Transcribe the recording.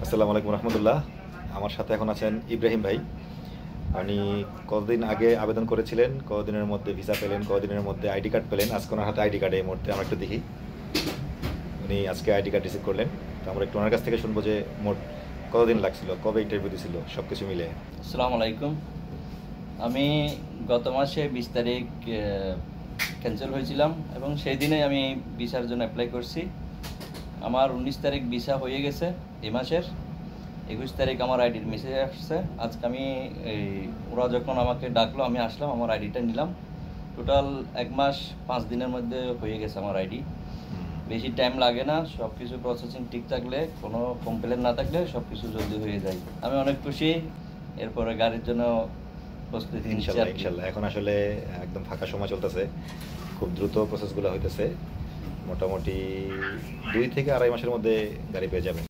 আসসালামু আলাইকুম রহমতুল্লাহ। আমার সাথে এখন আছেন ইব্রাহিম ভাই। উনি কতদিন আগে আবেদন করেছিলেন, কতদিনের মধ্যে ভিসা পেলেন, কতদিনের মধ্যে আইডি কার্ড পেলেন। আজকে ওনার হাতে আইডি কার্ড এই মুহূর্তে আমরা একটু দেখি। উনি আজকে আইডি কার্ড রিসিভ করলেন, তো আমরা একটু ওনার কাছ থেকে শুনবো যে মোট কতদিন লাগছিল, কবে ইন্টারভিউ দিয়েছিল, সব কিছু মিলে। আসসালামু আলাইকুম। আমি গত মাসে 20 তারিখ ক্যান্সেল হয়েছিলাম এবং সেই দিনে আমি ভিসার জন্য অ্যাপ্লাই করছি। আমার 19 তারিখ ভিসা হয়ে গেছে এই মাসের। 21 তারিখ আমার আইডির মেসেজ আসছে। আজকে আমি ওরা যখন আমাকে ডাকলো আমি আসলাম, আমার আইডিটা নিলাম। টোটাল 1 মাস 5 দিনের মধ্যে হয়ে গেছে আমার আইডি। বেশি টাইম লাগে না, সব কিছু প্রসেসিং ঠিক থাকলে, কোনো কমপ্লেন না থাকলে সব কিছু জলদি হয়ে যায়। আমি অনেক খুশি। এরপরে গাড়ির জন্য প্রস্তুতি নিচ্ছি ইনশাল্লাহ আর কি। ইনশাল্লাহ এখন আসলে একদম ফাঁকা সময় চলতেছে, খুব দ্রুত প্রসেসগুলো হইতেছে। মোটামুটি 2 থেকে আড়াই মাসের মধ্যে গাড়ি পেয়ে যাবেন।